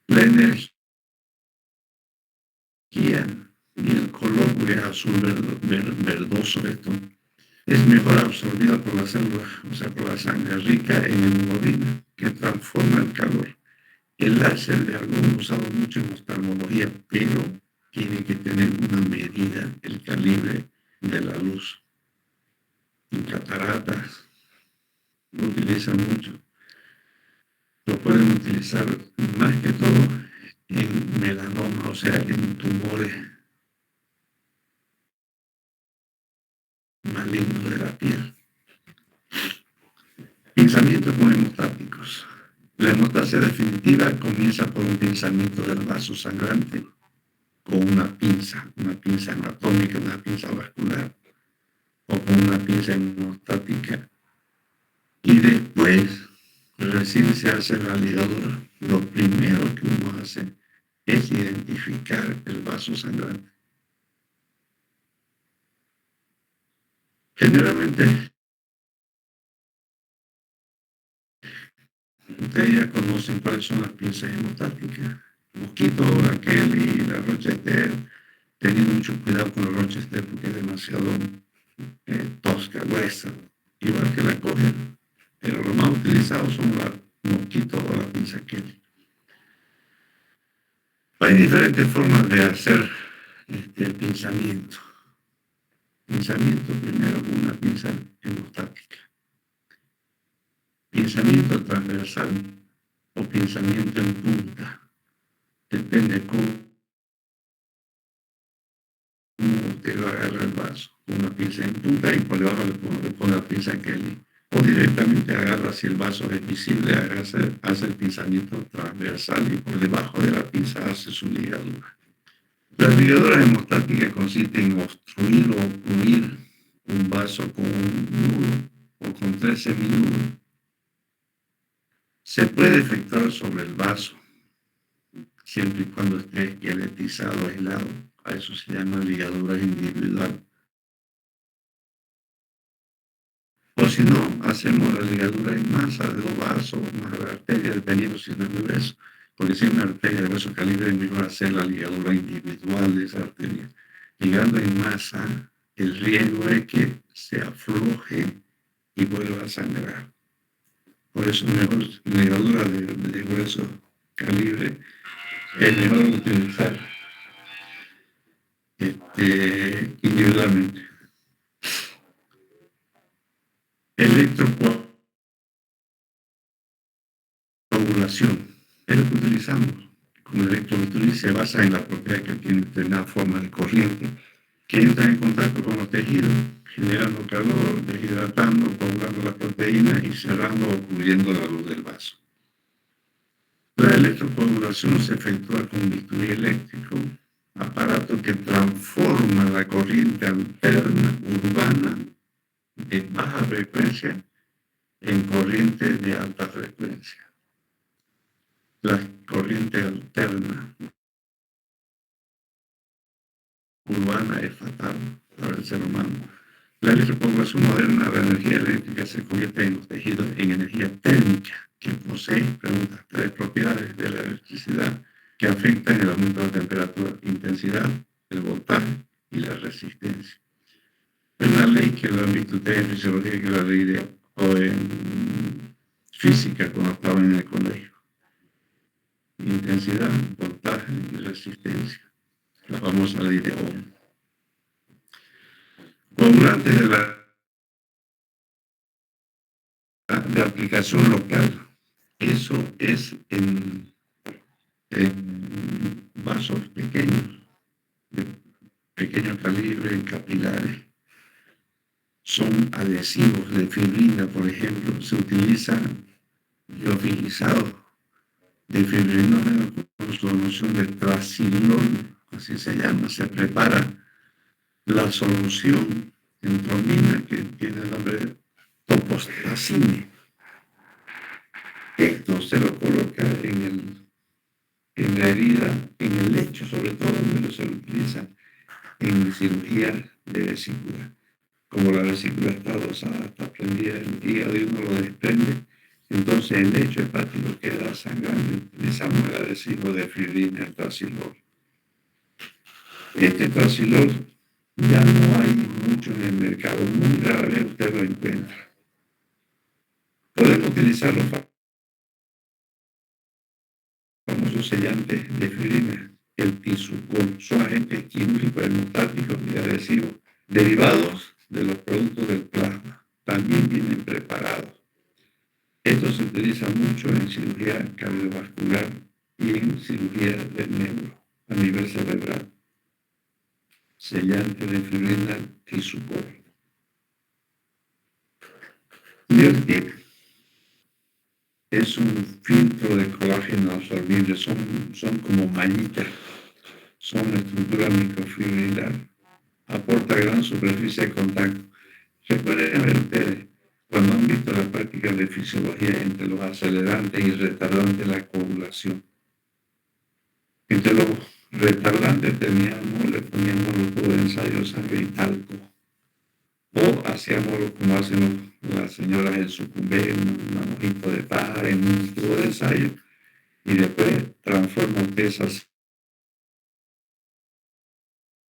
La energía y el color que es azul verdoso esto es mejor absorbida por las células, o sea, por la sangre rica en hemoglobina, que transforma el calor. El láser de argón usado mucho en oftalmología, pero tiene que tener una medida, el calibre de la luz. En cataratas lo utilizan mucho. Lo pueden utilizar más que todo en melanoma, o sea, en tumores malignos de la piel. Pensamientos con hemostáticos. La hemostasia definitiva comienza por un pinzamiento del vaso sangrante con una pinza anatómica, una pinza vascular, o con una pinza hemostática. Y después, recién se hace la ligadura. Lo primero que uno hace es identificar el vaso sangrante. Generalmente, ustedes ya conocen cuáles son las pinzas hemostáticas. Mosquito, Raquel y la Rochester. Teniendo mucho cuidado con la Rochester porque es demasiado tosca, gruesa, igual que la Coger. Pero los más utilizados son la Mosquito o la pinza Kelly. Hay diferentes formas de hacer el pinzamiento. Pinzamiento primero con una pinza hemostática. Pinzamiento transversal o pinzamiento en punta. Depende cómo usted agarra el vaso. Una pinza en punta y por debajo le pone la pinza Kelly. O directamente agarra, si el vaso es visible, hace el pinzamiento transversal y por debajo de la pinza hace su ligadura. Las ligaduras hemostáticas consisten en obstruir o ocluir un vaso con un nudo o con 3 seminudos. Se puede efectuar sobre el vaso, siempre y cuando esté esqueletizado, aislado. A eso se llama ligadura individual. O si no, hacemos la ligadura en masa de 2 vasos, más la arteria, dependiendo si no es muy grueso. Porque si es una arteria de grueso calibre, es mejor hacer la ligadura individual de esa arteria. Ligando en masa, el riesgo es que se afloje y vuelva a sangrar. Por eso, mejor ligadura de grueso calibre es mejor utilizar individualmente. Electrocoagulación es lo que utilizamos. Como electrolitis se basa en la propiedad que tiene determinada forma de corriente que entra en contacto con los tejidos, generando calor, deshidratando, coagulando las proteínas y cerrando o ocluyendo la luz del vaso. La electrocoagulación se efectúa con bisturí eléctrico, aparato que transforma la corriente alterna urbana de baja frecuencia en corriente de alta frecuencia. La corriente alterna urbana es fatal para el ser humano. La electrocoagulación moderna, la energía eléctrica se convierte en los tejidos en energía térmica, que posee, preguntas, 3 propiedades de la electricidad que afectan el aumento de la temperatura, intensidad, el voltaje y la resistencia. Es una ley que lo han visto ustedes en fisiología, que es la ley o en física cuando estaban en el colegio. Intensidad, voltaje y resistencia. La famosa ley de Ohm. Coagulantes de aplicación local. Eso es en vasos pequeños, de pequeño calibre, en capilares. Son adhesivos de fibrina, por ejemplo. Se utilizan liofilizados de fibrinógeno con solución de trasilol, así se llama. Se prepara la solución en trombina que tiene el nombre de topostacine. Esto se lo coloca en la herida, en el lecho, sobre todo donde se lo utiliza en cirugía de vesícula. Como la vesícula está adosada, está prendida el hígado y uno lo desprende, entonces el lecho hepático queda sangrando. Utilizamos el adhesivo de fibrina, el trasilol. Este trasilol ya no hay mucho en el mercado, muy rara vez usted lo encuentra. Podemos utilizarlo para famosos sellantes de fibrina, el tisucol. Son agentes químicos, hemostáticos y adhesivos derivados de los productos del plasma. También vienen preparados. Esto se utiliza mucho en cirugía cardiovascular y en cirugía del neuro a nivel cerebral. Sellante de fibrina tisucol. Niertip es un filtro de colágeno absorbible, son como mallitas, son estructura microfibrilar, aporta gran superficie de contacto. Recuerden ver ustedes, cuando han visto las prácticas de fisiología entre los acelerantes y retardantes de la coagulación. Entre los retardantes le poníamos los tubos de ensayo, sangre y talco. O hacíamos como hacen las señoras en su cumbé, un manojito de paja en un tubo de ensayo, y después transforma usted esa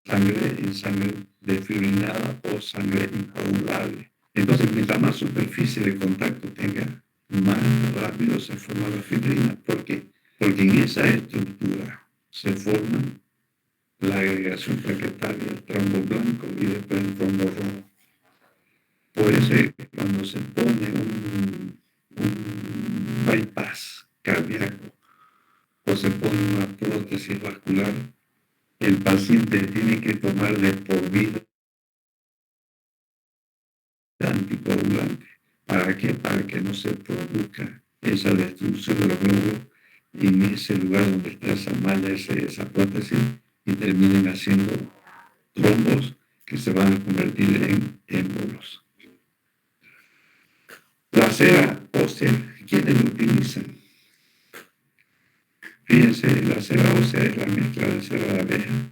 sangre en sangre desfibrinada o sangre incoagulable. Entonces, mientras más superficie de contacto tenga, más rápido se forma la fibrina. ¿Por qué? Porque en esa estructura se forma la agregación plaquetaria, el trombo blanco y después el trombo rojo. Por eso cuando se pone un bypass cardíaco o se pone una prótesis vascular, el paciente tiene que tomar de por vida anticoagulante. ¿Para qué? Para que no se produzca esa destrucción de los glóbulos en ese lugar donde está esa malla, esa prótesis, y terminen haciendo trombos que se van a convertir en émbolos. La cera ósea, ¿quiénes lo utilizan? Fíjense, la cera ósea es la mezcla de cera de abeja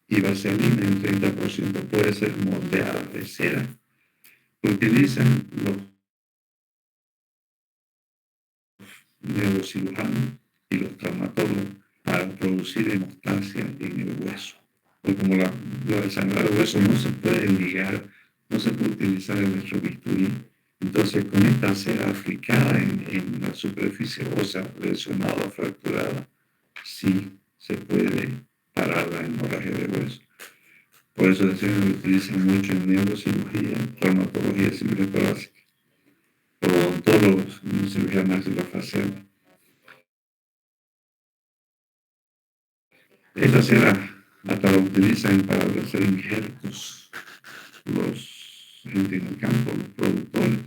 y vaselina en 30%, puede ser moldeada de cera. Utilizan los neurocirujanos y los traumatólogos para producir hemostasia en el hueso. Porque como lo de sangrar el hueso no se puede ligar, no se puede utilizar el electrobisturí, entonces con esta cera aplicada en la superficie ósea lesionada o fracturada, sí se puede parar la hemorragia de hueso. Por eso decimos que lo utilizan mucho en neurocirugía, traumatología, cirugía torácica, odontólogos en cirugía maxilofacial. Esta cera hasta la utilizan para hacer injertos los gente en el campo, los productores.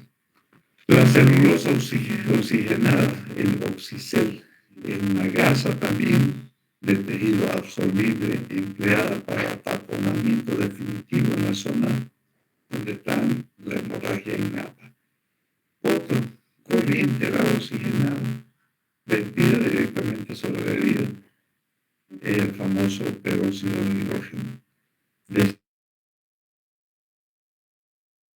La celulosa oxigenada, el oxicel, es una gasa también de tejido absorbible empleada para taponamiento definitivo en la zona donde está la hemorragia innata. Otro, corriente la oxigenada, vertida directamente sobre la herida, es el famoso peróxido de hidrógeno.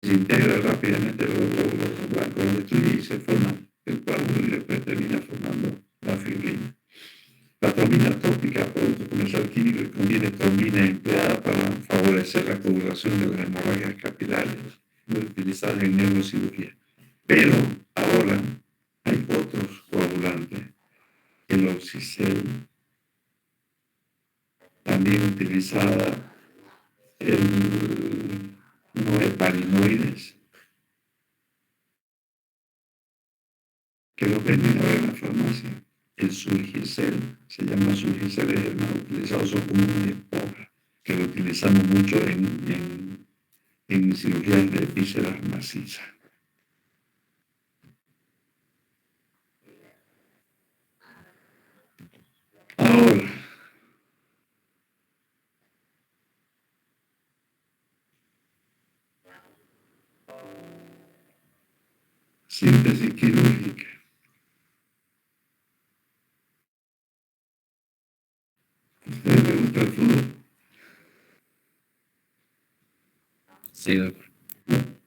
Desintegra rápidamente los glóbulos blancos, los destruye y se forma el coágulo y después termina formando la fibrina. La trombina tópica, producto comercial químico que contiene trombina empleada para favorecer la coagulación de las hemorragias capilares, muy utilizadas en neurocirugía. Pero ahora hay otros coagulantes, el oxicel, también utilizada el noheparinoides, que lo venden ahora en la farmacia. El surgicel, se llama surgicel, es el más utilizado, son como una esponja, que lo utilizamos mucho en cirugías de vísceras macizas. Síntesis quirúrgica. ¿A usted le gusta el fútbol? Sí, doctor.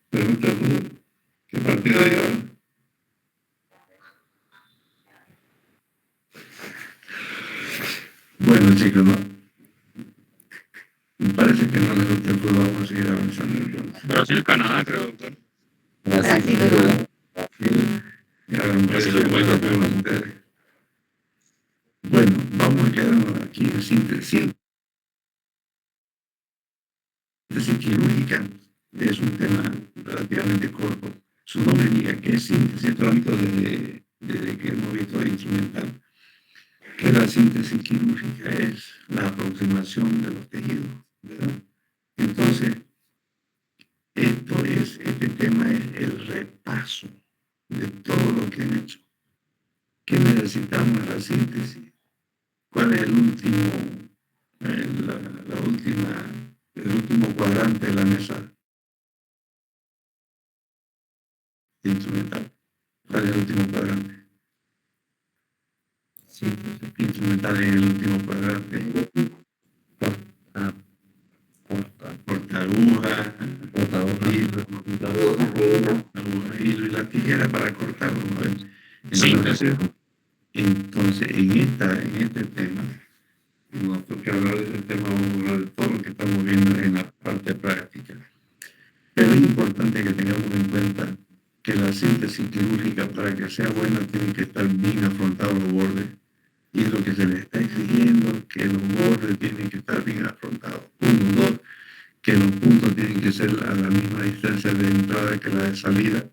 ¿Le gusta el fútbol? ¿Qué partido hay ahora? Bueno, chicos, no. Me parece que no les gusta el fútbol, vamos a seguir avanzando entonces. Brasil-Canadá, creo, doctor. Brasil. Ya me parece que bueno con ustedes. Bueno, vamos a quedarnos aquí en síntesis quirúrgica. Es un tema relativamente corto. Su nombre indica que es síntesis, esto desde que hemos visto el instrumental, que la síntesis quirúrgica es la aproximación de los tejidos, ¿verdad? Entonces, este tema es el repaso de todo lo que han hecho. ¿Qué necesitamos en la síntesis? ¿Cuál es el último cuadrante de la mesa instrumental? ¿Cuál es el último cuadrante? Sí, Instrumental en el último cuadrante. Cortaguja, hilo y la tijera para cortarlo. Entonces, en este tema, no toca hablar de este tema, vamos a hablar de todo lo que estamos viendo en la parte práctica. Pero es importante que tengamos en cuenta que la síntesis quirúrgica, para que sea buena, tiene que estar bien afrontados los bordes. Y es lo que se le está exigiendo, que los bordes tienen que estar bien afrontados. Uno, dos, que los puntos tienen que ser a la misma distancia de entrada que la de salida.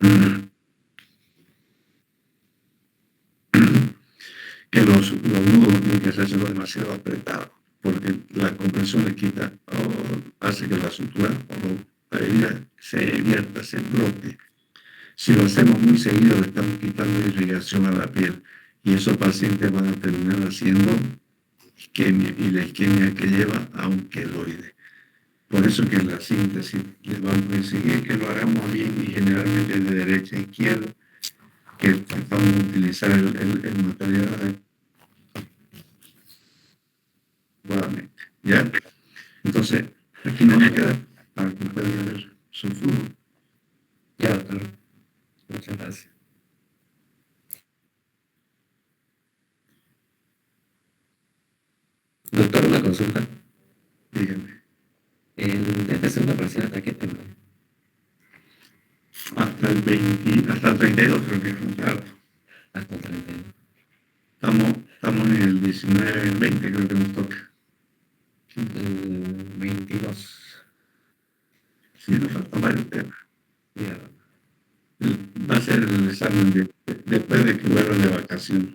Que los nudos no tienen que hacerse demasiado apretados, porque la compresión le quita o hace que la sutura o la herida se abierta, se bloque. Si lo hacemos muy seguido, le estamos quitando irrigación a la piel y esos pacientes van a terminar haciendo isquemia, y la isquemia que lleva a un queloide. Por eso que en la síntesis les vamos a exigir que lo hagamos bien y generalmente de derecha a izquierda, que vamos a utilizar el material adecuadamente. ¿Ya? Entonces, aquí nos va a quedar para que puedan ver su flujo. Ya, doctor. Muchas gracias. Doctor, una consulta. Dígame. Desde segunda parcial, ¿hasta qué tema? Hasta el 32 creo que es contrato. Hasta el 32. Estamos en el 19, el 20 creo que nos toca. El 22. Sí, nos faltan varios temas. Ya. Va a ser el examen después de que vuelvan de vacaciones.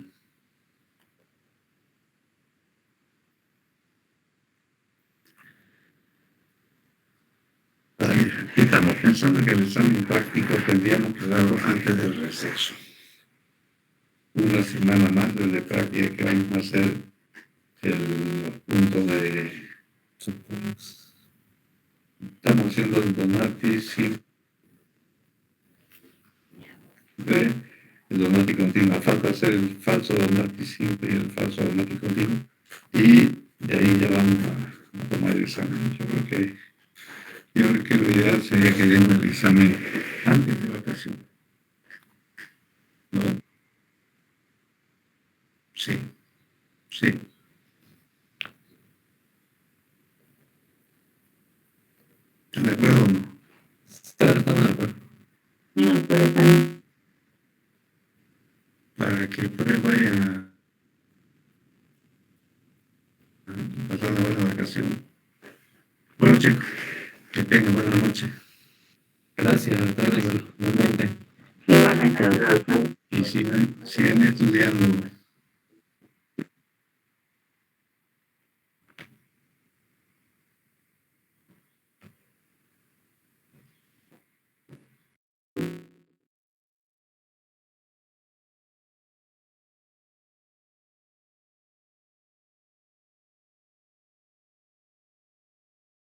Estamos pensando que el examen práctico tendríamos que darlo antes del receso. Una semana más de práctica que vamos a hacer el punto de... Estamos haciendo el Donati simple, el Donati continuo. Falta hacer el falso Donati simple y el falso Donati continuo. Y de ahí ya vamos a tomar el examen. Yo creo que lo ideal sería que demos el examen antes de vacaciones. ¿No? Sí. ¿Están de acuerdo o no? Estamos de acuerdo. Para que pues vayan a pasar una buena vacación. Bueno, chicos, que tengan buena noche. Gracias, doctor. Igualmente. Y sigan estudiando.